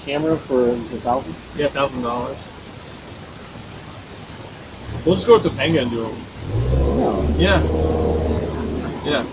Camera for the thousand. Yeah, $1,000. We'll just go with Topanga and do it. No. Yeah, yeah.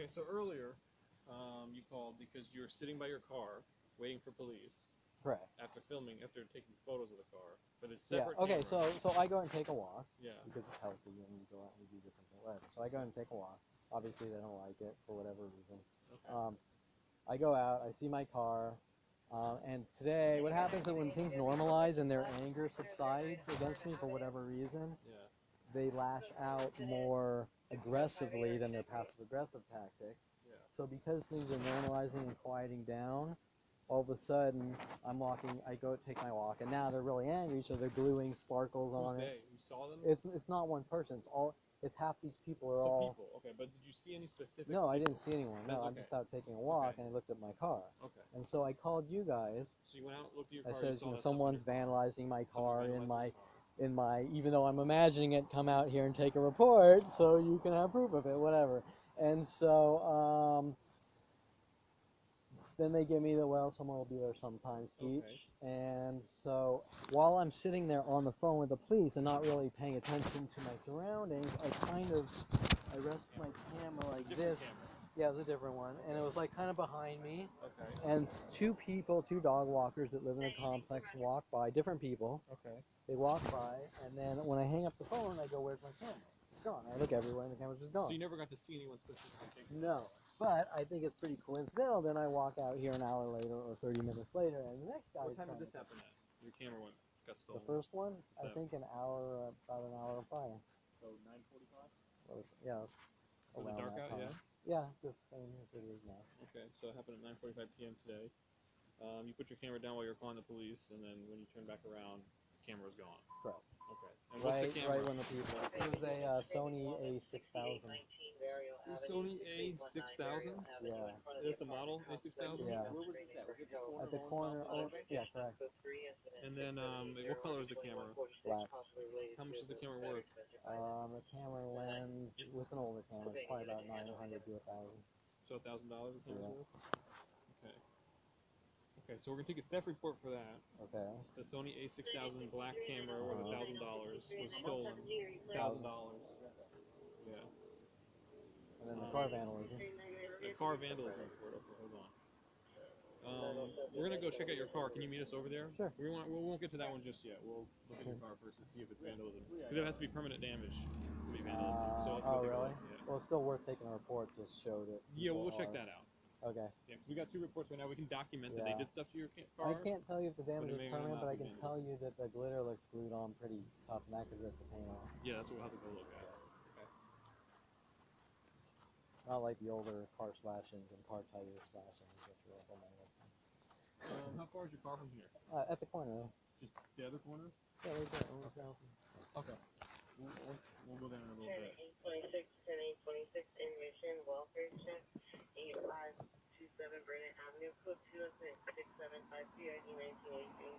Okay, so earlier, you called because you were sitting by your car waiting for police Correct. after taking photos of the car, but it's Yeah. separate Okay. cameras. So I go and take a walk Yeah. because it's healthy and you go out and you do different things, whatever. So I go and take a walk. Obviously they don't like it for whatever reason. Okay. I go out. I see my car. And today, what happens is when things normalize and their anger subsides against me for whatever reason, Yeah. they lash out more aggressively than their passive-aggressive tactics. Yeah. So because things are normalizing and quieting down, all of a sudden I go take my walk, and now they're really angry, so they're gluing sparkles on Who's it. they? You saw them? It's not one person. It's half these people are all. People. Okay, but did you see any specific? No, I people? didn't see anyone. No, Okay. I'm just out taking a walk, Okay. and I looked at my car. Okay. And so I called you guys. So you went out, looked at your I car. said, You saw that someone's stuff in your car. vandalizing my car Someone vandalized in my, even though I'm imagining it, come out here and take a report so you can have proof of it, whatever. And so then they give me someone will be there sometime speech. Okay. And so while I'm sitting there on the phone with the police and not really paying attention to my surroundings, I rest my camera like Different this. camera. Yeah, it was a different one. And it was like kind of behind me. Okay. And two dog walkers that live in the complex walk by, different people. Okay. They walk by, and then when I hang up the phone, I go, where's my camera? It's gone. I look everywhere, and the camera's just gone. So you never got to see anyone specifically take it? No. But I think it's pretty coincidental. Then I walk out here an hour later or 30 minutes later, and the next guy. What time did this happen at? Your camera got stolen. The first one, I So. think about an hour prior. So 9:45. Yeah. Was it dark out? Time. Yeah. Yeah, just same as it is now. Okay, so it happened at 9:45 p.m. today. You put your camera down while you were calling the police, and then when you turn back around, the camera's gone. Correct. Okay. And what's the camera? Right when the people. It was a Sony A6000. Sony A6000? Yeah. That's the model A6000? Yeah. Where was this at? Was it At the corner. Oh, yeah, correct. And then, what color is the camera? Black. How much is the camera worth? The camera lens. It's an older camera. It's probably about 900 to 1,000. So $1,000 the camera's Yeah. worth? Okay. Okay, so we're gonna take a theft report for that. Okay. The Sony A6000 black camera worth $1,000 was stolen. $1,000. Yeah. And then the car vandalism. The car vandalism report. Okay, hold on. We're gonna go check out your car. Can you meet us over there? Sure. We won't get to that one just yet. We'll look at your car first to see if it's vandalism. Because it has to be permanent damage to be vandalism. So Oh, really? Yeah. Well, it's still worth taking a report to show that. Yeah, we'll check that out. Okay. Yeah, because we got 2 reports right now. We can document that they did stuff to your car. I can't tell you if the damage but it is may or may permanent, not but I be can tell you that the glitter looks glued on pretty tough, and that could rip the paint off. Yeah, that's what we'll have to go look at. Okay. Not like the older car slashings and car tire slashings, which were up on my website. How far is your car from here? At the corner. Just the other corner? Yeah, right there. Okay. We'll go down in a little bit. 826, 10-826, in mission, welfare check, 8527 Burnett Avenue, code 206-6753, ID 1983.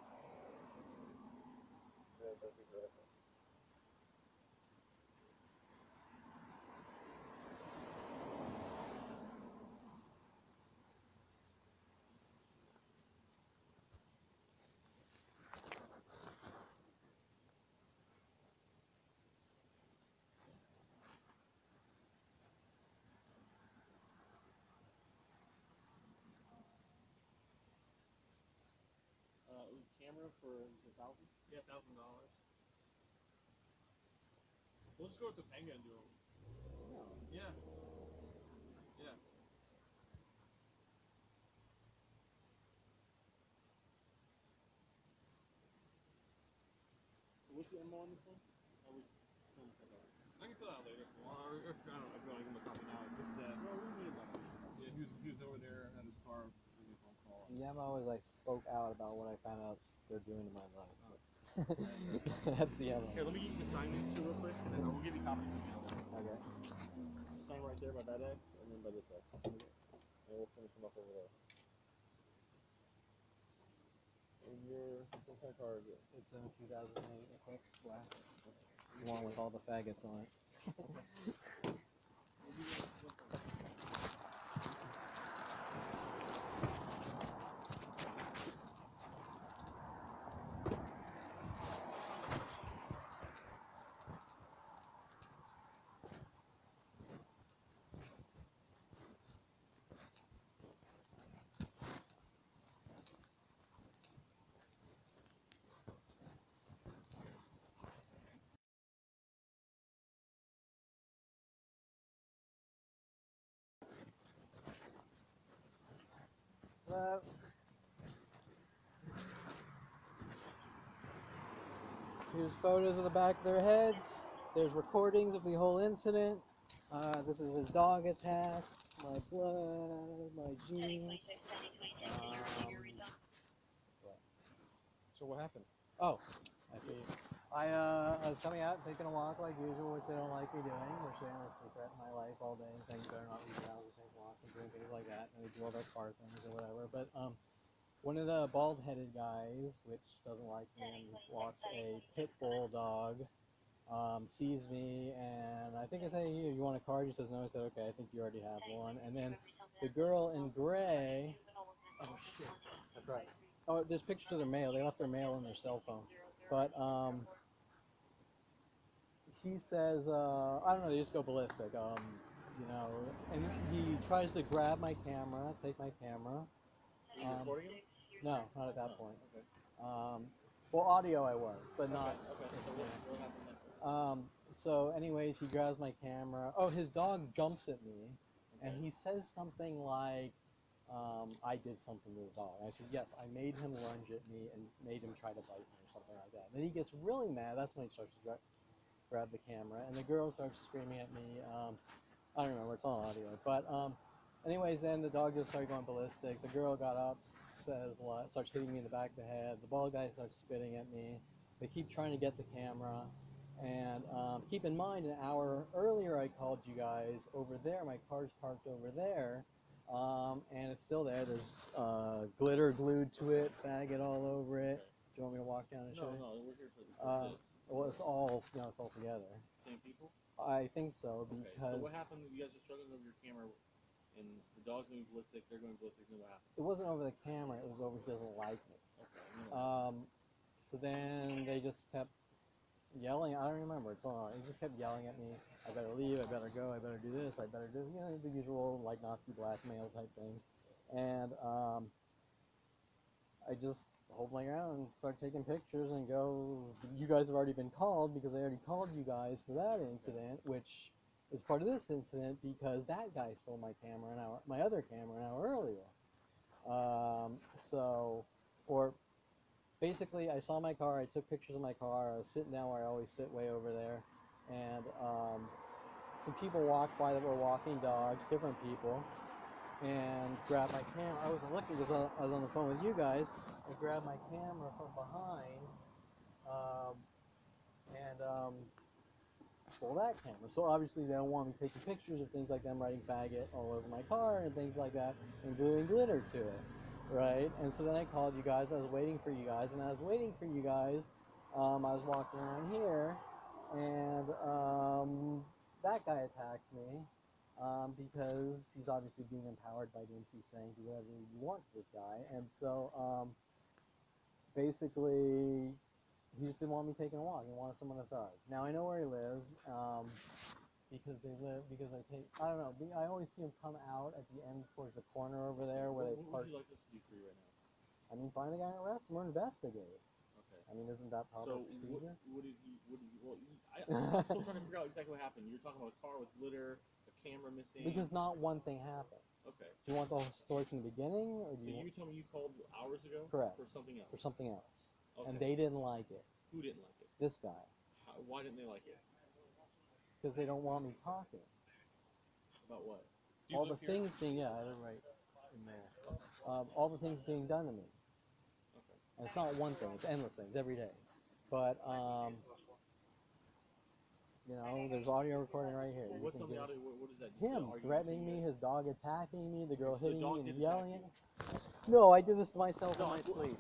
Camera for $1,000. Yeah, $1,000. We'll just go with the Topanga and do it. No. Yeah. Yeah. What's the MO on this one? I can fill out later. Well, or if I don't know if you want to give him a copy now. Just that. No, we need one. Yeah, he was over there at his car. Making a phone call. Yemo is I spoke out about what I found out they're doing to my life. That's the MO. Here, let me get you to sign these 2 real quick, and then we'll give you copies of the other. Okay. Sign right there by that end, and then by this side. And we'll finish them up over there. And what kind of car is it? It's a 2008 Eclipse Black. Along with all the faggots on it. that. Here's photos of the back of their heads. There's recordings of the whole incident. This is his dog attack. My blood, my jeans. So what happened? Oh, I see. I was coming out, taking a walk like usual, which they don't like me doing. They're saying this to threaten my life all day and saying you better not leave the house and take walks and doing things like that. And they do all their car things or whatever. But one of the bald-headed guys, which doesn't like me and walks a pit bull dog, sees me, and I think I say, you want a card? He says no. I said, okay, I think you already have one. And then the girl in gray, oh shit, that's right. Oh, there's pictures of their mail. They left their mail in their cell phone. But he says, I don't know, they just go ballistic. You know, and he tries to grab my camera, take my camera. Were you recording him? No, not at that point. Okay. Well, audio I was, but not. Okay. So what happened then? So anyways, he grabs my camera. Oh, his dog jumps at me, and Okay. he says something like, I did something to the dog. I said, yes, I made him lunge at me and made him try to bite me or something like that. Then he gets really mad. That's when he starts to grab the camera, and the girl starts screaming at me. I don't remember, it's on audio. But anyways, then the dog just started going ballistic. The girl got up, starts hitting me in the back of the head. The bald guy starts spitting at me. They keep trying to get the camera. And keep in mind, an hour earlier I called you guys over there. My car's parked over there. And it's still there. There's glitter glued to it, faggot all over it. Do you want me to walk down and show you? No, we're here for this. Well, it's all, it's all together. Same people? I think so, Okay, because so what happened? You guys are struggling over your camera, and the dog's going ballistic, they're going ballistic, and what happened? it wasn't over the camera, it was over he doesn't like me. Okay. So then they just kept yelling. I don't remember, it's on. He just kept yelling at me. I better leave, I better go, I better do this, I better do, the usual, like, Nazi blackmail type things. And I just hold my ground and start taking pictures and go, you guys have already been called, because I already called you guys for that incident, which is part of this incident because that guy stole my camera my other camera an hour earlier. Basically, I saw my car, I took pictures of my car, I was sitting down where I always sit, way over there, and some people walked by that were walking dogs, different people, and grabbed my camera. I wasn't looking because I was on the phone with you guys. I grabbed my camera from behind and stole that camera. So obviously they don't want me taking pictures of things like them writing faggot all over my car and things like that and gluing glitter to it, right? And so then I called you guys. I was waiting for you guys, and I was waiting for you guys. I was walking around here, and that guy attacks me. Because he's obviously being empowered by the NC saying do whatever you want to this guy. And so basically he just didn't want me taking a walk. He wanted someone to thug. Now I know where he lives because I don't know, I always see him come out at the end towards the corner over there where they park. What would you like us to do for you right now? I mean, find the guy and arrest him or investigate. Okay. I mean, isn't that proper procedure? What did he, I'm still trying to figure out exactly what happened. You're talking about a car with glitter, a camera missing. Because not one thing happened. Okay. Do you want the whole story from the beginning, or do So you? you tell me you called hours ago? Correct. For something else? For something else. Okay. And they didn't like it. Who didn't like it? This guy. Why didn't they like it? Because they don't want me talking. About what? All the things being, I had it right in there. All the things being done to me. Okay. And it's not one thing, it's endless things every day. But, there's audio recording right here. Well, what's on the audio? What is that? Him threatening me, his dog attacking me, the girl So the hitting dog me and did yelling attack at me. No, I did this to myself in my No, sleep.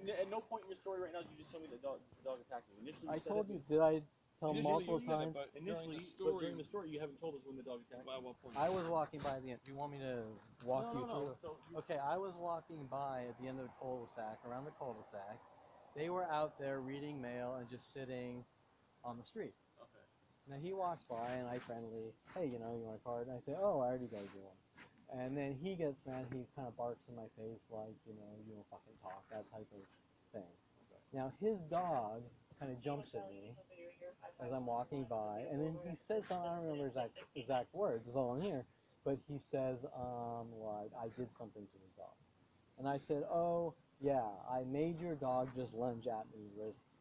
At no point in your story right now did you just tell me the dog attacked you. Initially, I said told that you, did I tell Initially, multiple you said it, times? but during the story, you haven't told us when the dog attacked you. By what point? I was walking by the end. Do you want me to walk you through? So Okay, I was walking by at the end of the cul-de-sac, around the cul-de-sac. They were out there reading mail and just sitting on the street. Okay. Now he walks by and I friendly, hey, you want a card? And I say, oh, I already gave you one. And then he gets mad, he kind of barks in my face like, you don't fucking talk, that type of thing. Okay. Now his dog kind of jumps at me as I'm walking by, and then he says something, I don't remember exact words, it's all in here, but he says, like, I did something to the dog. And I said, oh, yeah, I made your dog just lunge at me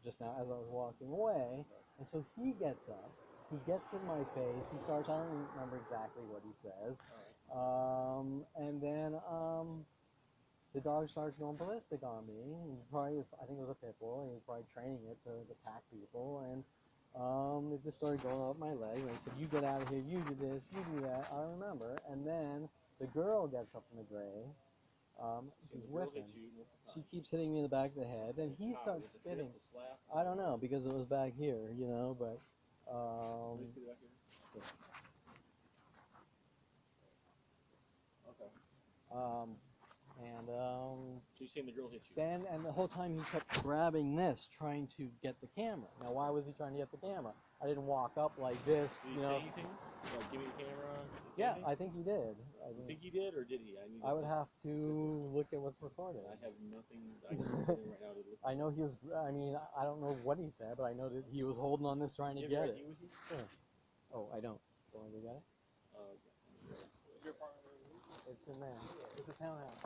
just now as I was walking away. And so he gets up, he gets in my face, he starts, I don't remember exactly what he says. And then the dog starts going ballistic on me. I think it was a pit bull, and he was probably training it to attack people. And it just started going up my leg. And I said, you get out of here, you do this, you do that. I remember. And then the girl gets up in the gray. She's with him. She keeps hitting me in the back of the head, and he starts spitting. I don't know, because it was back here, you know, but... Let me see the back here. Okay. So you're saying the girl hit you? And the whole time he kept grabbing this, trying to get the camera. Now, why was he trying to get the camera? I didn't walk up like this, Did he you know. say anything? Like, give me the camera? Yeah, I think he did. You think he did, or did he? I would have to look at what's recorded. I have nothing. I can put in right now to listen. I know he was. I mean, I don't know what he said, but I know that he was holding on this, trying to get it. With you? Sure. Oh, I don't. Don't want to get it? Is your apartment? It's in there. It's a townhouse.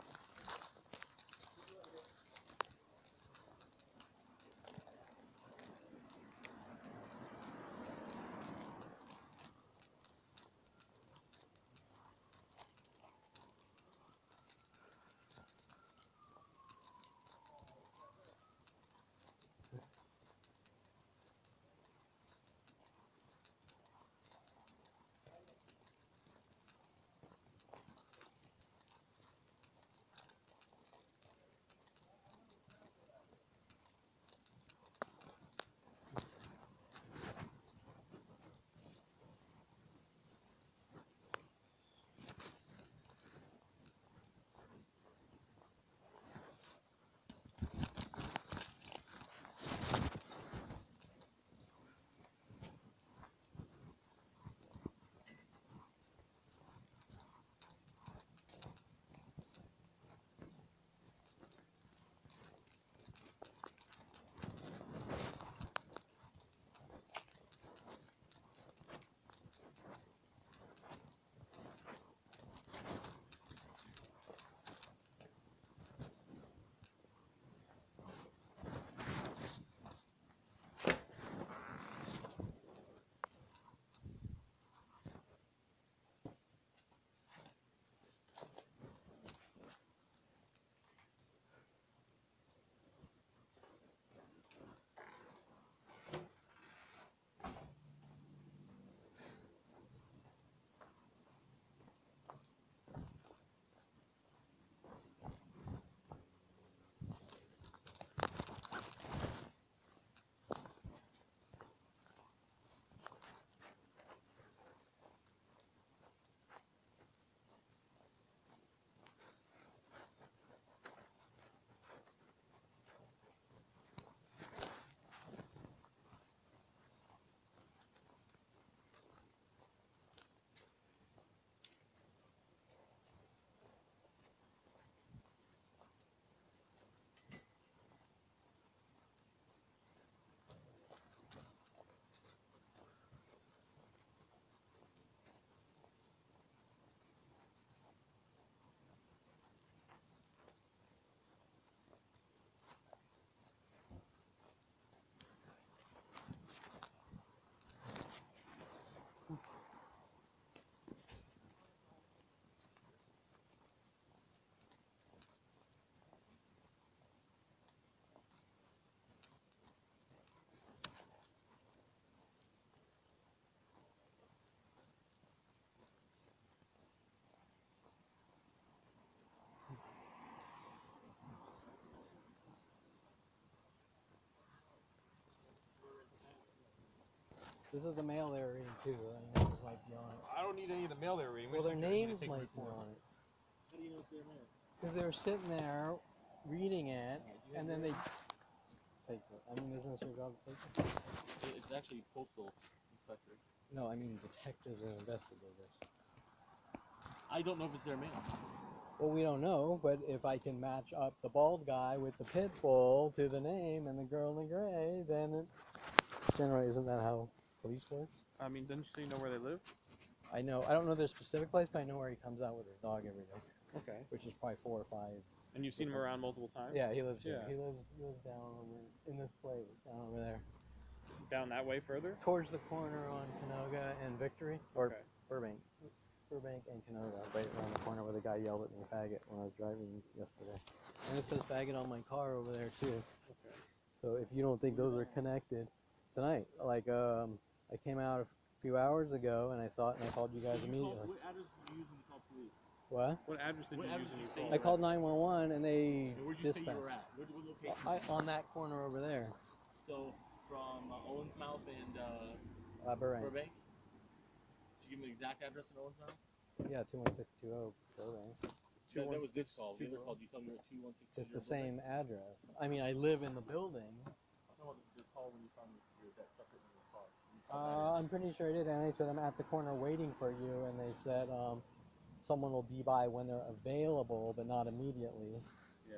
This is the mail they're reading too. I know this might be on it. I don't need any of the mail they're reading. Well, their names might be on it. How do you know it's their mail? Because they were sitting there reading it, and then they take it. I mean, isn't this your job to take it? It's actually postal inspector. No, I mean detectives and investigators. I don't know if it's their mail. Well, we don't know, but if I can match up the bald guy with the pit bull to the name and the girl in the gray, then it... Generally, isn't that how police works? I mean, didn't you know where they live? I don't know their specific place, but I know where he comes out with his dog every day, Okay. which is probably 4 or 5. And you've seen him around multiple times? Yeah, he lives here. Yeah. He lives down over in this place, down over there. Down that way further? Towards the corner on Canoga and Victory, or Okay. Burbank. Burbank and Canoga, right around the corner where the guy yelled at me faggot when I was driving yesterday. And it says faggot on my car over there too. Okay. So if you don't think those are connected, tonight, like I came out a few hours ago and I saw it and I called you guys immediately. What address did you use when you called police? What? What address did What you address use when did you you say called? I called 911 and they And where'd you say you dispatched. were at? What location? On that corner over there, So, from Owens Mouth and Burbank. Burbank? Did you give me the exact address in Owens Mouth? Yeah, 21620 Burbank. That was this call. The other call, you told me you were at 21620. It's the same address. I mean, I live in the building. I'm talking about the call when you found that stuff in your car. You called that in. I'm pretty sure I did, and I said I'm at the corner waiting for you, and they said someone will be by when they're available, but not immediately. Yeah.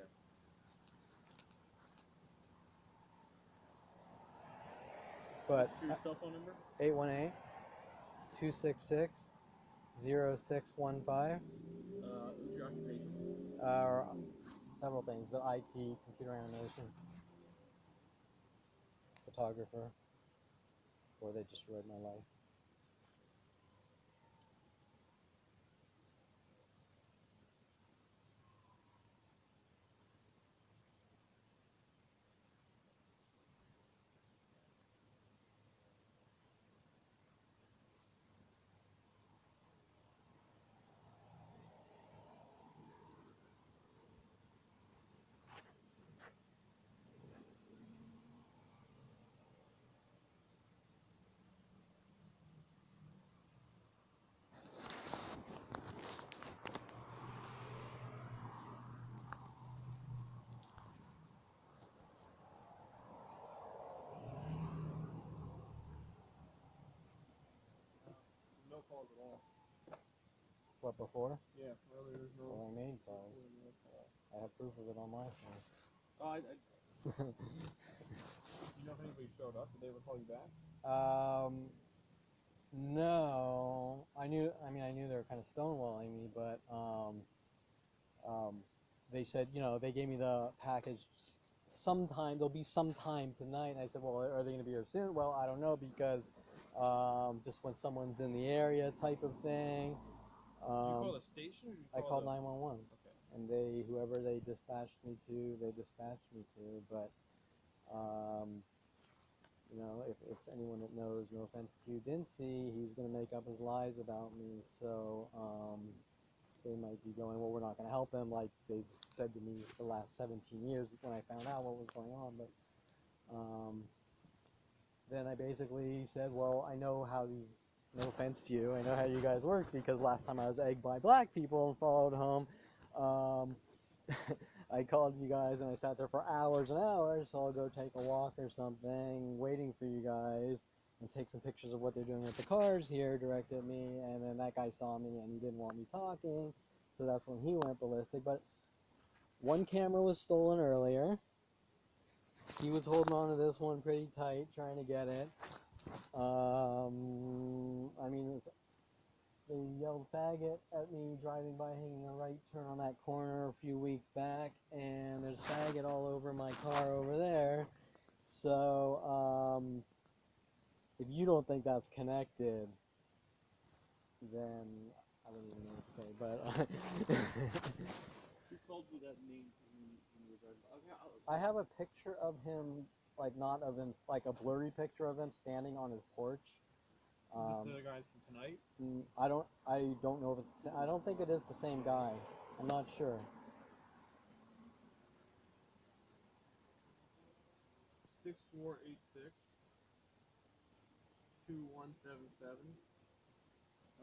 But Your cell phone number? 818-266-0615. What's your occupation? Several things, but IT, computer animation, photographer, or they destroyed my life. No calls at all. What, before? Yeah, earlier there's no. Well, I made calls. I have proof of it on my phone. Oh, you know if anybody showed up? Did they ever call you back? No. I knew they were kind of stonewalling me, but they said, they gave me the package there'll be sometime tonight. And I said, well, are they going to be here soon? Well, I don't know, because just when someone's in the area type of thing. Did you call the station? Or did you I call called 911. Okay. And whoever they dispatched me to, they dispatched me to. But, if anyone that knows, no offense to you, didn't see, he's going to make up his lies about me. So, they might be going, well, we're not going to help him, like they've said to me for the last 17 years when I found out what was going on. But, then I basically said, well, I know how these, no offense to you, I know how you guys work, because last time I was egged by black people and followed home, I called you guys and I sat there for hours and hours, so I'll go take a walk or something, waiting for you guys, and take some pictures of what they're doing with the cars here, direct at me, and then that guy saw me and he didn't want me talking, so that's when he went ballistic. But one camera was stolen earlier. He was holding on to this one pretty tight, trying to get it. They yelled faggot at me driving by, hanging a right turn on that corner a few weeks back, and there's faggot all over my car over there. So, if you don't think that's connected, then I don't even know what to say, but Who told you that name when you were driving? Okay, I have a picture of him, like not of him, like a blurry picture of him standing on his porch. Is this the guys from tonight? I don't know if it's, I don't think it is the same guy. I'm not sure. 6486 2177.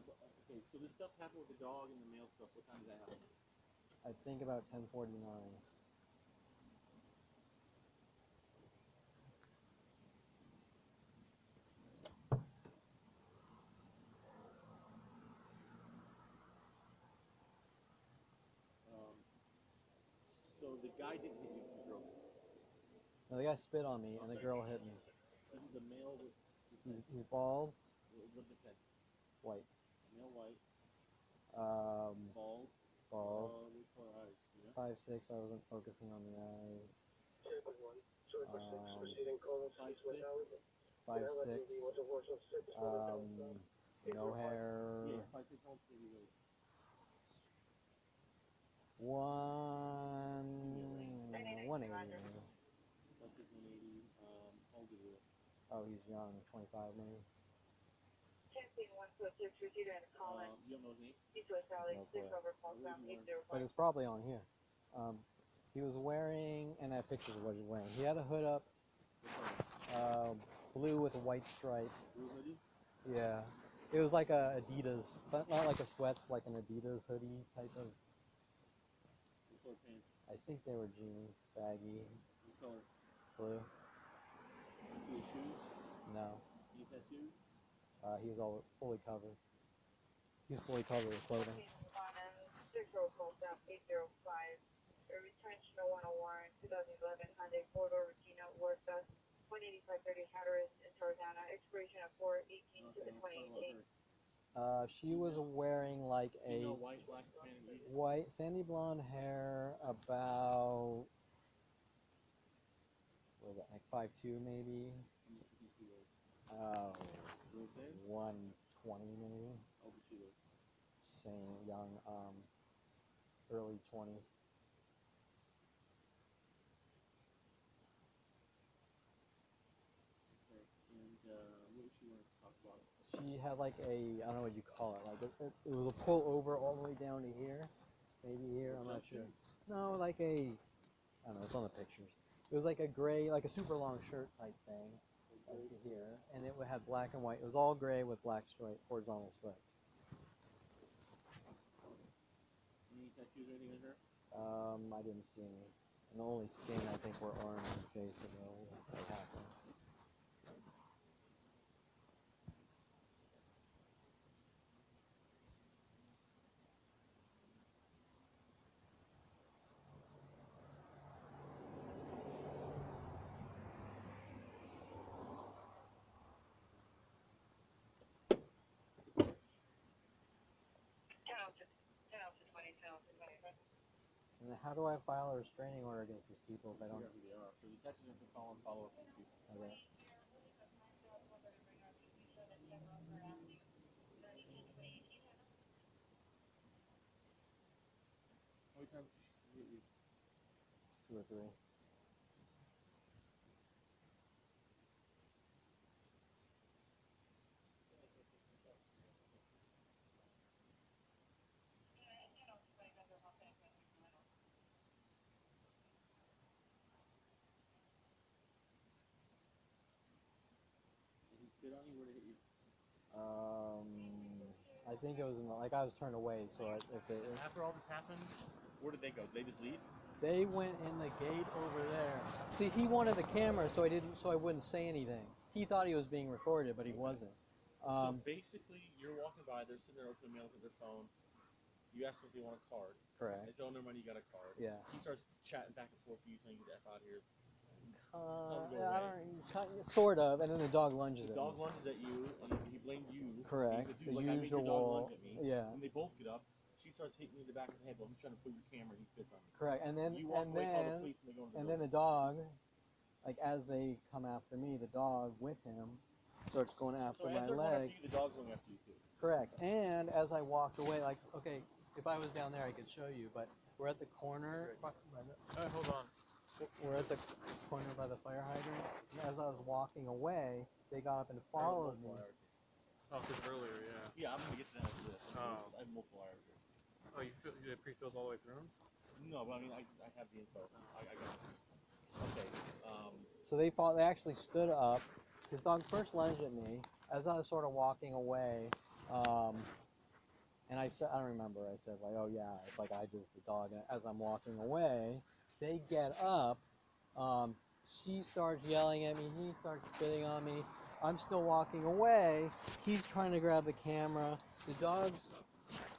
Okay, so this stuff happened with the dog and the mail stuff. What time did that happen? I think about 10:49. So the guy didn't hit you, the girl did. No, the guy spit on me, and the girl hit me. The mail was He's bald, what did it say? white. Male white. Bald. What color eyes? You know? 5'6". I wasn't focusing on the eyes. 5'6". No hair. Yeah, 5'6" how much do you weigh? 180. 5'6", 180. How old is he? Oh, he's young, 25 maybe. You don't know his name? No clue. But it's probably on here. He was wearing, and I have pictures of what he was wearing. He had a hood up, blue with a white stripe. Blue hoodie? Yeah. It was like a Adidas, but not like a sweat, like an Adidas hoodie type of. What color pants? I think they were jeans, baggy, What color? blue. You see his shoes? No. Any tattoos? He was all fully covered. He was fully covered with clothing. She was wearing like a White, black, sandy. white, sandy blonde hair, about, what was that, like 5'2" maybe? 120 maybe. How old is she? Same, young, early 20s. Okay. And what was she wearing to talk about? She had like a, I don't know what you call it, like it was a pull over all the way down to here, maybe here, I'm not sure. No, like a, I don't know, it's on the pictures. It was like a gray, like a super long shirt type thing, like to here, and it had black and white. It was all gray with black stripe, horizontal stripes. Any tattoos or anything on her? I didn't see any. And the only skin I think were arms and face of what happened. And then how do I file a restraining order against these people if I don't? Figure out who they are. So detectives have to follow up with these people. Okay. How many times did you? 2 or 3. Did he spit on you? Where did he hit you? I think it was in the, like I was turned away, so if After all this happened, where did they go? Did they just leave? they went in the gate over there. See, he wanted the camera, so I wouldn't say anything. He thought he was being recorded, but he wasn't. So basically, you're walking by, they're sitting there opening mail with their phone. You ask them if they want a card. Correct. They say, oh, never mind, you got a card. Yeah. He starts chatting back and forth with you, saying, get the F out of here. I don't, sort of, and then the dog lunges The at dog me. lunges at you, and then he blamed you. Correct. He said, The like, I made your dog usual. lunge at me. Yeah. And they both get up. She starts hitting you in the back of the head while he's trying to put your camera, and he spits on you. Correct. And then You walk away, call the police, and they go into the then the dog, like as they come after me, the dog with him starts going after my leg. The dog's going after you too. Correct. And as I walked away, like, okay, if I was down there, I could show you, but we're at the corner. Hold on. We're at the corner by the fire hydrant. And as I was walking away, they got up and followed me. Oh, because earlier, yeah. Yeah, I'm going to get to that after this. Oh. I have multiple hours here. Oh, you did pre-fills all the way through them? No, but I mean, I have the info. I got it. Okay. So they actually stood up. His dog first lunged at me as I was sort of walking away. And I said, I don't remember, I said like, oh yeah, it's like I just the dog. And as I'm walking away, they get up. She starts yelling at me. He starts spitting on me. I'm still walking away. He's trying to grab the camera. The dog's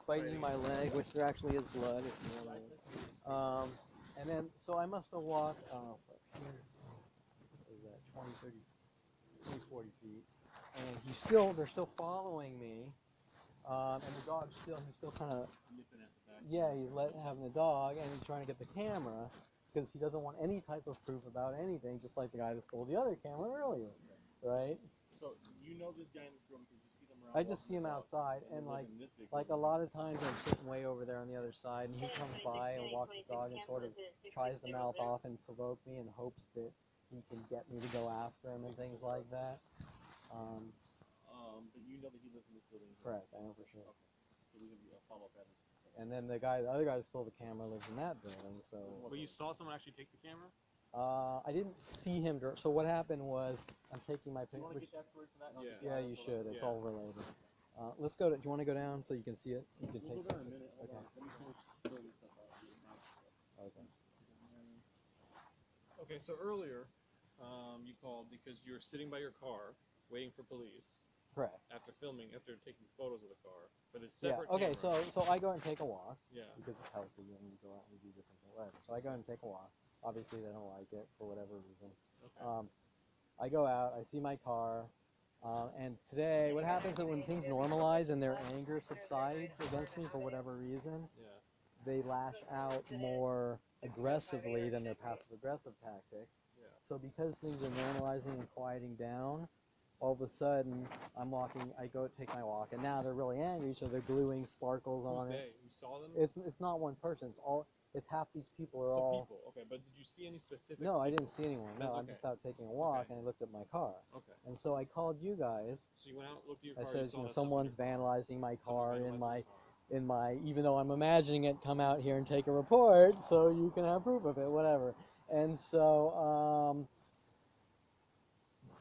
biting my leg, which there actually is blood. If you want to. And then, so I must have walked, what is that, 20, 30, 20, 40 feet. And they're still following me. And the dog's he's still kind of, Nipping at the back. yeah, he's having the dog, and he's trying to get the camera because he doesn't want any type of proof about anything, just like the guy that stole the other camera earlier, right? So you know this guy in this room because you see them around. I just see him outside, and like a lot of times I'm sitting way over there on the other side, and he comes by and walks the dog and sort of tries to mouth off and provoke me and hopes that he can get me to go after him and things like that. But you know that he lives in this building. Correct, I know for sure. Okay. So we can follow up that. And then the other guy that stole the camera lives in that building, so. But you saw someone actually take the camera? I didn't see him. So what happened was, I'm taking my picture. You want to get that story from that? Yeah, you should. It's Yeah. all related. Let's go to. Do you want to go down so you can see it? You can We'll take. go down in a minute. Hold Okay. on. Let me finish filling this stuff out. Okay. Okay, so earlier, you called because you were sitting by your car waiting for police Correct. after taking photos of the car, but it's Yeah. separate Okay. cameras. So I go and take a walk Yeah. because it's healthy and we go out and we do different things. Whatever. So I go and take a walk. Obviously they don't like it for whatever reason. Okay. I go out. I see my car. And today, what happens is when things normalize and their anger subsides against me for whatever reason, Yeah. they lash out more aggressively than their passive-aggressive tactics. Yeah. So because things are normalizing and quieting down, all of a sudden I go take my walk, and now they're really angry, so they're gluing sparkles on Who's it. they? You saw them? It's not one person. It's half these people are all. People. Okay, but did you see any specific? No, I people? didn't see anyone. No, That's I'm just out taking a walk, and I looked at my car. Okay. And so I called you guys. So you went out, looked at your I car. said, you saw that someone's stuff in your car. vandalizing my car Someone vandalized in your car. even though I'm imagining it, come out here and take a report so you can have proof of it, whatever. And so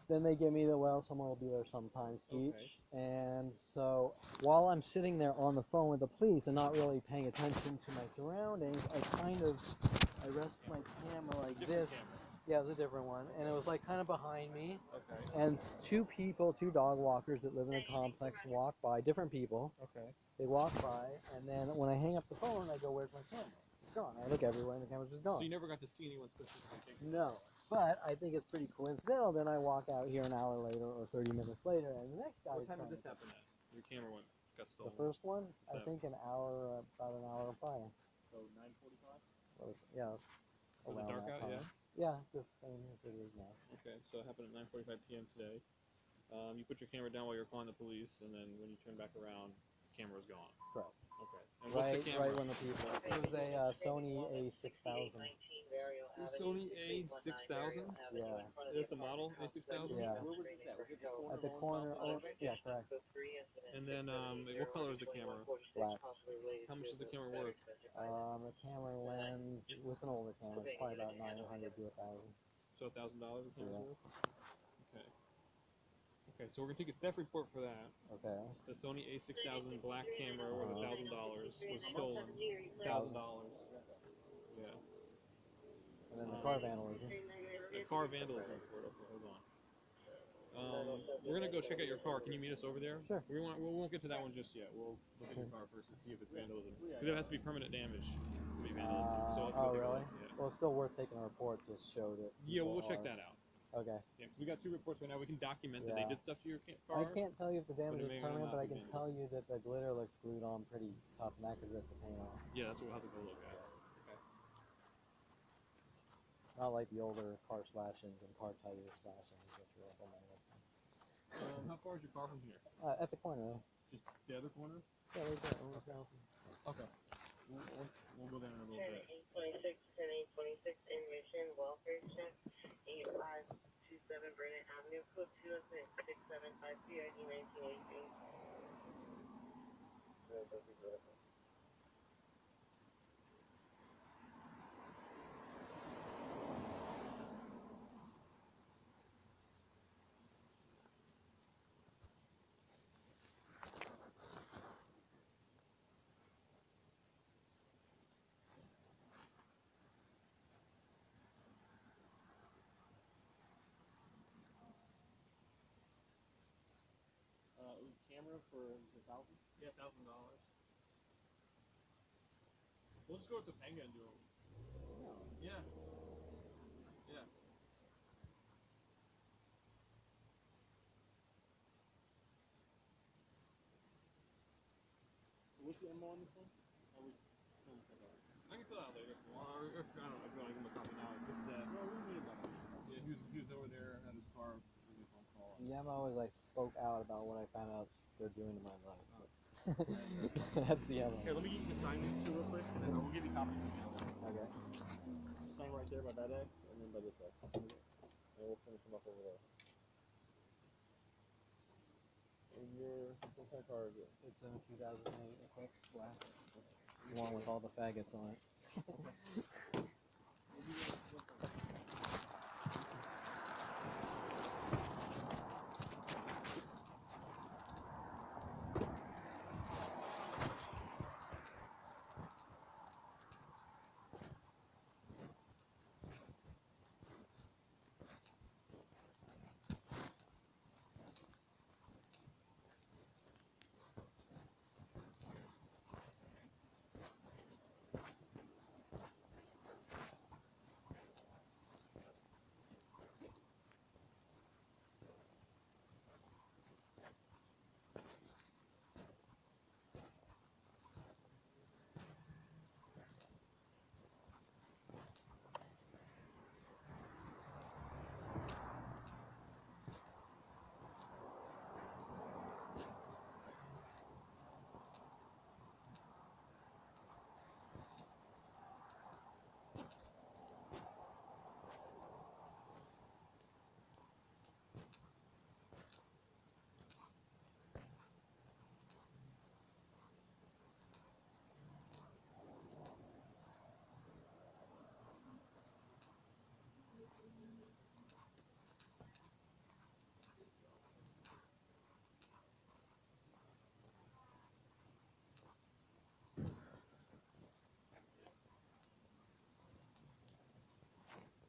then they give me someone will be there sometime speech. Okay. And so while I'm sitting there on the phone with the police and not really paying attention to my surroundings, I rest my camera like Different this. camera. Yeah, it was a different one. And it was like kind of behind me. Okay. And two dog walkers that live in the complex walk by, different people. Okay. They walk by, and then when I hang up the phone, I go, where's my camera? It's gone. I look everywhere, and the camera's just gone. So you never got to see anyone specifically take it? No. But I think it's pretty coincidental. Then I walk out here an hour later or 30 minutes later, and the next guy. What time did this happen at? Your camera got stolen. The first one? I So- think about an hour prior. So 9:45. Yeah. Was it around dark that out? time. Yeah. Yeah, just same as it is now. Okay, so it happened at 9:45 p.m. today. You put your camera down while you're calling the police, and then when you turn back around, the camera's gone. Correct. Okay. And what's the camera? Right when the people. It was a Sony A6000. The Sony A6000? Yeah. Is the model A6000? Yeah. Where was this at? Was it the corner? At the corner. Yeah, correct. And then, what color is the camera? Black. How much is the camera worth? The camera lens. It's an older camera. It's probably about 900 to 1,000. So $1,000 the camera's Yeah. worth? Okay. Okay, so we're gonna take a theft report for that. Okay. The Sony A6000 black camera worth $1,000 was stolen. $1,000. Yeah. And then the car vandalism. The car vandalism report. Okay, hold on. We're gonna go check out your car. Can you meet us over there? Sure. We won't get to that one just yet. We'll look at your car first to see if it's vandalism. Because it has to be permanent damage to be vandalism. So I'll have to go take a really? look. Yeah. Well, it's still worth taking a report to show that. Yeah, we'll check are- that out. Okay. Yeah, 'cause we got 2 reports right now. We can document that they Yeah. did stuff to your car. I can't tell you if the damage it is may or may permanent, not but I be can damaged. tell you that the glitter looks glued on pretty tough, and that could rip the paint off. Yeah, that's what we'll have to go look at. Okay. Not like the older car slashings and car tire slashings, which were up on my list. How far is your car from here? At the corner. Just the other corner? Yeah, right there. Almost down. Okay. We'll go there in a little bit. 10-826, 10-826 in Mission, welfare check, 8527 Burnett Avenue, code 20675 PRD 1983. Camera for $1,000. Yeah, $1,000. We'll just go with the Topanga and do it. Yeah. Yeah. What's the ammo on this one? I can fill out later if you want. Or if, I don't know if you want to give him a copy now. Just that. No, we need that. Yeah, he was over there at his car making a phone call. The ammo is I spoke out about what I found out they're doing to my life. But that's the ammo. Here, let me get you the sign to real quick, and then we'll give you copies of the other one. Okay. Sign right there by that X, and then by this X. And we'll finish them up over there. And what kind of car is it? It's a 2008 Eclipse Black. The one with all the faggots on it.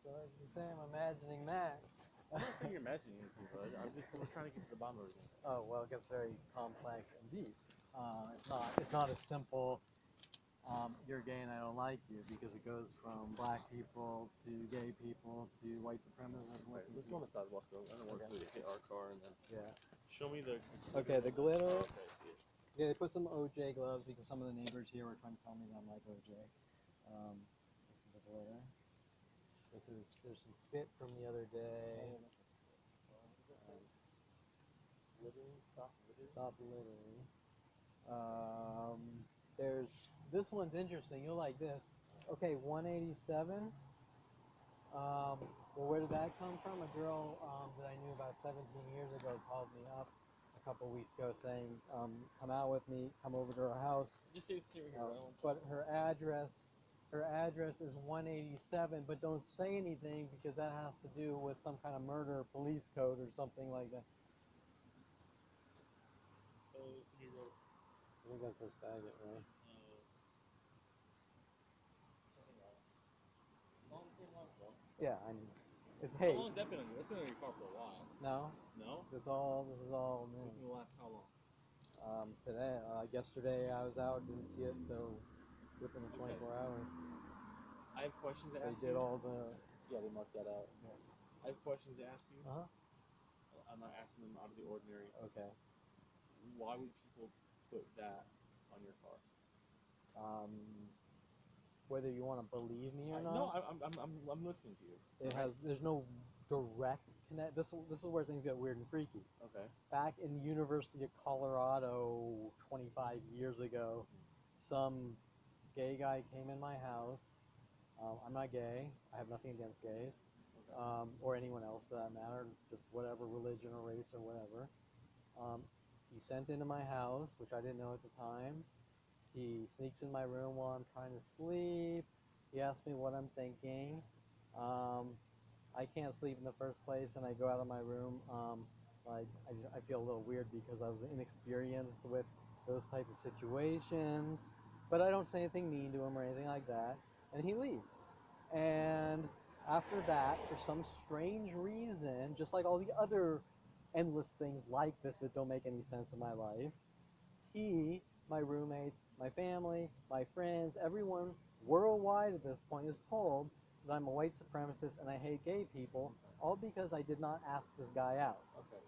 So as you say, I'm imagining that. I'm not saying you're imagining anything, bud. We're trying to get to the bottom of everything. Oh well, it gets very complex and deep. It's not as simple. You're gay and I don't like you, because it goes from black people to gay people to white supremacists. Right, let's go on the sidewalk though. I don't want somebody to hit our car and then. Yeah. Show me the. Okay, the glitter. Oh, okay, I see it. Yeah, they put some OJ gloves because some of the neighbors here were trying to tell me that I'm like OJ. This is the glitter. There's some spit from the other day. Littering, stop littering. Stop littering. There's this one's interesting. You'll like this. Okay, 187. Well, where did that come from? A girl that I knew about 17 years ago called me up a couple weeks ago saying, "Come out with me. Come over to her house." Just stay right here. But her address is 187. But don't say anything because that has to do with some kind of murder police code or something like that. I think that's this faggot, right? Yeah, I mean, it's How hate. long has that been on you? That's been on your car for a while. No, No? this is all new. It's gonna last how long? Yesterday I was out, didn't see it, so within 24 hours. I have questions to They ask did you. all the. Yeah, they marked that out. Yeah. I have questions to ask you. Uh huh. I'm not asking them out of the ordinary. Okay. Why would people put that on your car? Whether you want to believe me or not. No, I'm listening to you. There's no direct connect. This is where things get weird and freaky. Okay. Back in the University of Colorado 25 years ago, some gay guy came in my house. I'm not gay. I have nothing against gays, or anyone else for that matter, just whatever religion or race or whatever. He sent into my house, which I didn't know at the time. He sneaks in my room while I'm trying to sleep. He asks me what I'm thinking. I can't sleep in the first place, and I go out of my room. I feel a little weird because I was inexperienced with those type of situations, but I don't say anything mean to him or anything like that, and he leaves. And after that, for some strange reason, just like all the other endless things like this that don't make any sense in my life, he, my roommates, my family, my friends, everyone worldwide at this point is told that I'm a white supremacist and I hate gay people, all because I did not ask this guy out. Okay.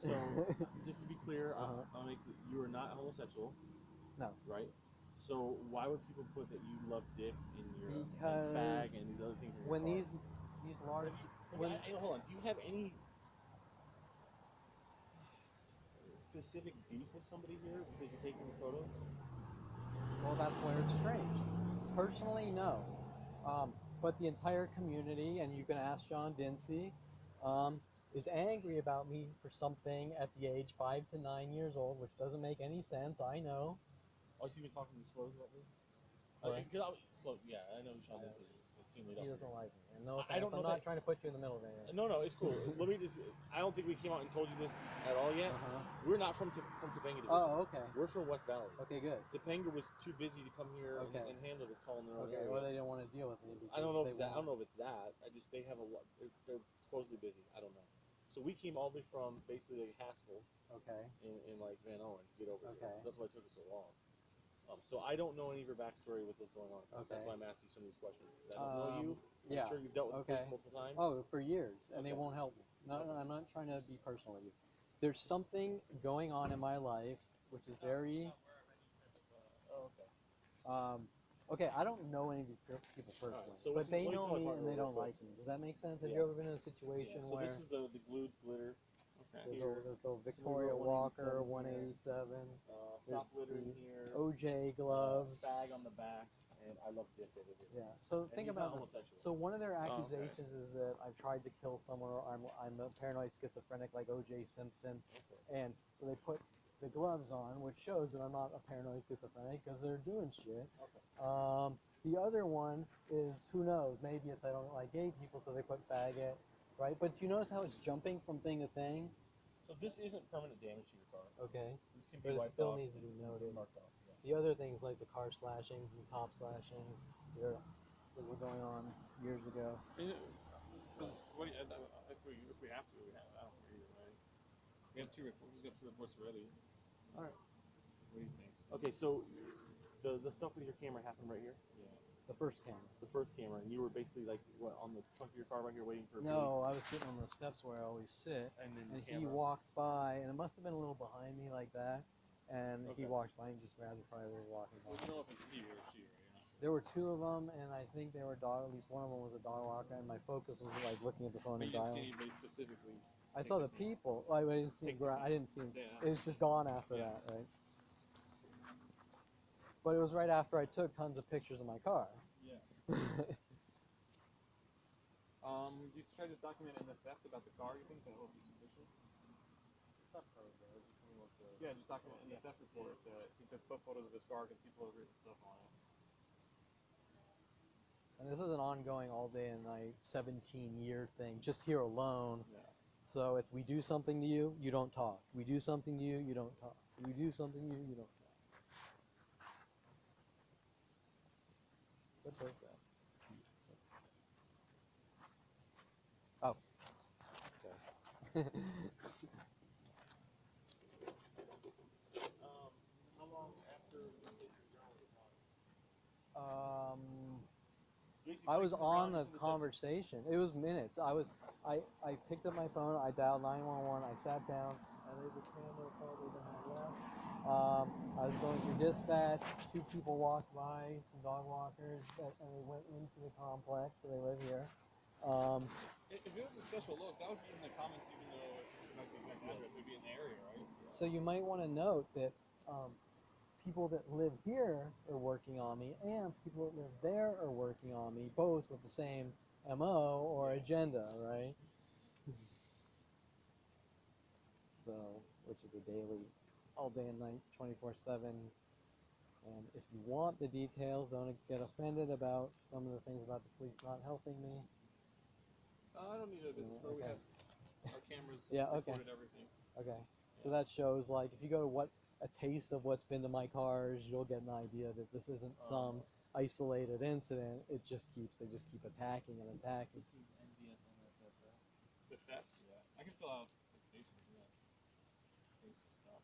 So, just to be clear, you are not homosexual. No. Right. So why would people put that you love dick in your and Because fag and these other things in your when car? these large when Hold on. Do you have any specific beef with somebody here because you're taking these photos? well, that's where it's strange. Personally, no. But the entire community, and you can ask John Dinsey, is angry about me for something at the age 5 to 9 years old, which doesn't make any sense. I know. Oh, so you've been talking to slow about this? What? Slow. Yeah, I know Sean Dinsey is extremely He up doesn't here. like me. And no I offense, don't know I'm not that- trying to put you in the middle of anything. No, it's cool. Let me just. I don't think we came out and told you this at all yet. We're not from Topanga Division. Oh, okay. We're from West Valley. Okay, good. Topanga was too busy to come here Okay. and handle this call in their own Okay, area. well, they didn't want to deal with me. I don't know if because it's that. I don't know if it's that. I just they have a lot. They're supposedly busy. I don't know. So we came all the way from basically like Haskell Okay. in like Van Owen to get over here. Okay. That's why it took us so long. So I don't know any of your backstory with what's going on. Okay. That's why I'm asking some of these questions. I don't know you. Yeah. I'm sure you've dealt with the Okay. police multiple times. Oh, for years, and they Okay. won't help me. No, Okay. I'm not trying to be personal with you. There's something going on in my life which is very. Oh, okay. Okay, I don't know any of these people personally, so but they let me know tell my me partner and they real don't quick. like me. Does that make sense? Have Yeah. you ever been in a situation So where this is the glued glitter. there's Here. a Victoria Walker 187, Stop there's littering the here. OJ gloves, Bag on the back, and I love dick over here. Yeah. So And think he's about not this. homosexual. So one of their okay. accusations is that I've tried to kill someone, or I'm a paranoid schizophrenic like O.J. Simpson, and so they put the gloves on, which shows that I'm not a paranoid schizophrenic because they're doing shit. Okay. The other one is who knows? Maybe it's I don't like gay people, so they put faggot, right? But you notice how it's jumping from thing to thing? So this isn't permanent damage to your car. Okay. This can be But it wiped still off needs to be noted. marked off. Yeah. The other things like the car slashings and top slashings that were going on years ago. What do you, if we have to, I don't care either way. We have two reports already. All right. What do you think? Okay, so the stuff with your camera happened right here. Yeah. The first camera. The first camera, and you were basically like what on the trunk of your car right here waiting for. No, I was sitting on the steps where I always sit, And then and the he camera. walks by, and it must have been a little behind me like that, and he Okay. walks by and just grabbed the probably they were walking Well, by. you know if it's he or she, right? There were two of them, and I think they were dog. At least one of them was a dog walker, and my focus was like looking at the phone But and you didn't dialing. see anybody specifically. I saw the people. I didn't see him. I didn't see him. Yeah. It was just gone after Yeah. that, right? But it was right after I took tons of pictures of my car. Yeah. You try to document in the theft about the car. You think that will be sufficient? Yeah, just document in the theft report that he took photos of his car because people have written stuff on it. And this is an ongoing all day and night 17-year thing, just here alone. Yeah. So it's we do something to you, you don't talk. We do something to you, you don't talk. We do something to you, you don't talk. What does that? Oh. Okay. How long after you did your job was I was on the conversation. It was minutes. I picked up my phone, I dialed 911, I sat down, and there's a camera probably behind left. I was going through dispatch, two people walked by, some dog walkers, and they went into the complex, so they live here. If it was a special look, that would be in the comments, even though it might be the exact address, it would be in the area, right? So you might want to note that people that live here are working on me, and people that live there are working on me, both with the same MO or agenda, right? So, which is a daily, all day and night, 24/7. And if you want the details, don't get offended about some of the things about the police not helping me. I don't need a business where we Okay. have our cameras Yeah, okay. recorded everything. Okay. So that shows, like, if you go to a taste of what's been to my cars, you'll get an idea that this isn't some isolated incident. They just keep attacking and attacking. The theft? Yeah. I can fill out applications, yeah. Basic stuff.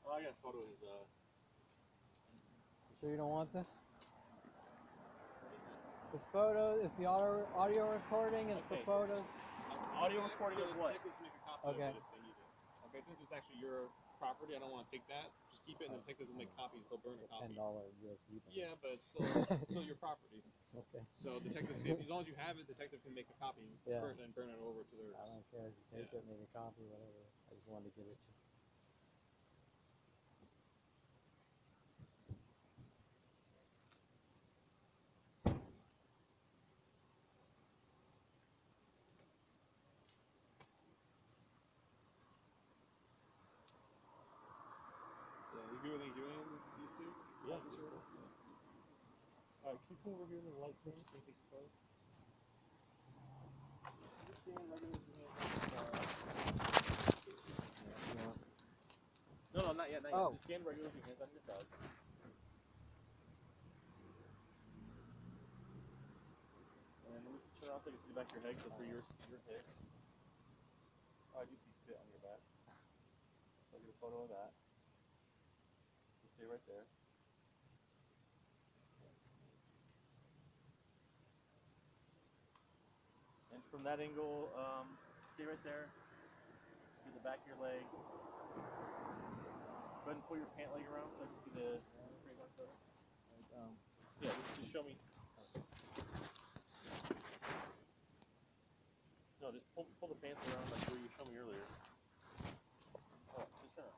Oh, I got a photo of his Sure you don't want this? It's photos. It's the audio recording. It's the Okay. photos. Audio recording of what? Detectives make a copy Okay. of it if they need it. Okay, since it's actually your property, I don't want to take that. Just keep it, and the detectives will make copies. They'll burn a copy. $10 USB. Yeah, but it's still your property. Okay. So detectives, as long as you have it, detective can make a copy Yeah. first and burn it over to their. I don't care if you take it, make a copy, whatever. I just wanted to give it to you. Yeah, you do anything doing these two? Yeah. Sure. Alright, can you come over here to the light, please? Can you take your photo? Just stand right with your hands on the car. No, not yet, not yet. Oh. Just stand regular with your hands on your side. And then we can turn around so I can see the back of your head, go through your hip. Oh, I do see spit on your back. I'll get a photo of that. Just stay right there. And from that angle, stay right there. Get the back of your leg. Go ahead and pull your pant leg around so I can see the straight line photo. Yeah, just show me. No, just pull the pants around like where you showed me earlier. Oh, just turn around.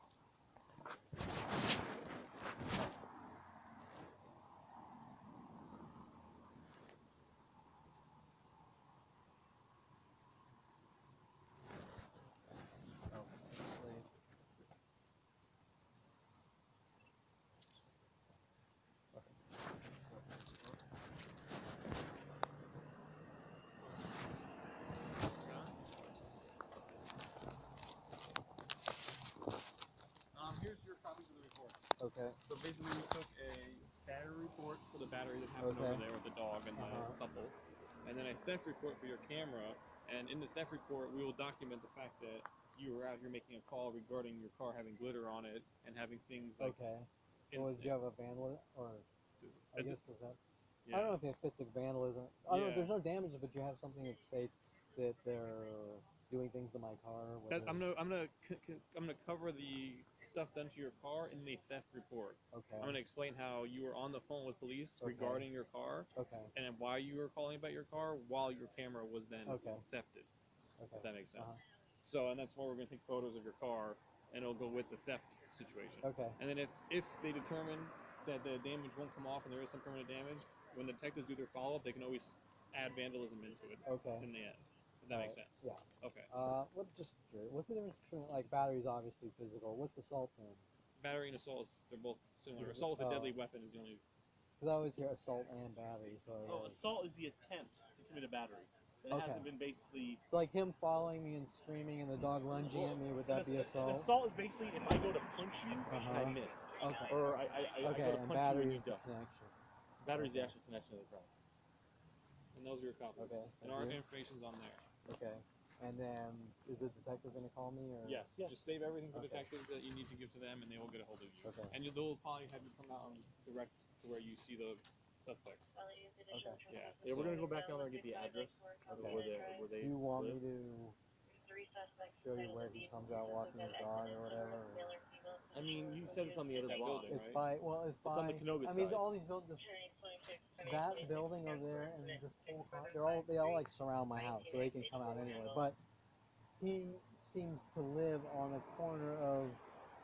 Here's your copies of the report. Okay. So basically, we took a battery report for the battery that happened over there with the dog and the couple, and then a theft report for your camera. And in the theft report, we will document the fact that you were out here making a call regarding your car having glitter on it and having things like. Okay. So did you have a vandalism or? I guess does that. Yeah. I don't know if it fits like vandalism. I don't know. There's no damage, but you have something that states that they're doing things to my car. I'm gonna cover the stuff done to your car in the theft report. Okay. I'm gonna explain how you were on the phone with police regarding your car. Okay. And why you were calling about your car while your camera was then thefted. Okay. If that makes sense. So, and that's why we're gonna take photos of your car, and it'll go with the theft situation. Okay. And then if they determine that the damage won't come off and there is some permanent damage, when the detectives do their follow-up, they can always add vandalism into it. Okay. In the end. If that makes sense. Yeah. Okay. What's the difference between, like, battery's obviously physical. What's assault then? Battery and assault, they're both similar. Assault with a deadly weapon is the only. Because I always hear assault and battery. So. Oh, assault is the attempt to commit a battery. It hasn't been basically. So like him following me and screaming and the dog lunging at me, would that be assault? Assault is basically if I go to punch you and I miss. Okay. Or I go to punch battery you and you is the duck. connection. Battery is the actual connection of the crime. And those are your copies. Okay. And our information's on there. Okay. And then, is the detective going to call me? Or? Yes. Yeah. Just save everything for detectives that you need to give to them, and they will get a hold of you. Okay. And they'll probably have you come out and direct to where you see the suspects. Okay. Yeah. Yeah, we're gonna go back down there and get the address of where they. Do you want live. me to show you where he comes out walking his dog or whatever? Or? I mean, you said it's on the other block. building, It's right? it's It's on the Canoga I mean, side. all these buildings, that building over there and this whole they all like surround my house, so they can come out anyway. But he seems to live on the corner of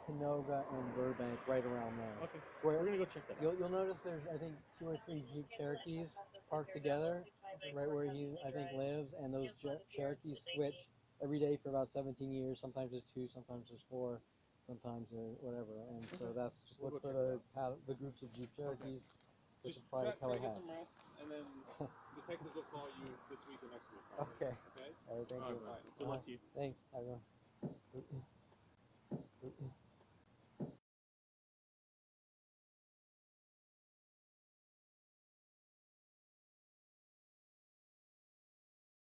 Canoga and Burbank, right around there. Okay. Where We're gonna go check that out. you'll notice there's I think 2 or 3 Jeep Cherokees parked together, right where he I think lives, and those Cherokees switch every day for about 17 years. Sometimes there's 2, sometimes there's 4, sometimes there's whatever. And so that's just look for the groups of Jeep Cherokees. Just try to get some rest, and then detectives will call you this week or next week. Probably. Okay. Okay. All right, thank you. All right. Good luck to you. Thanks. Have a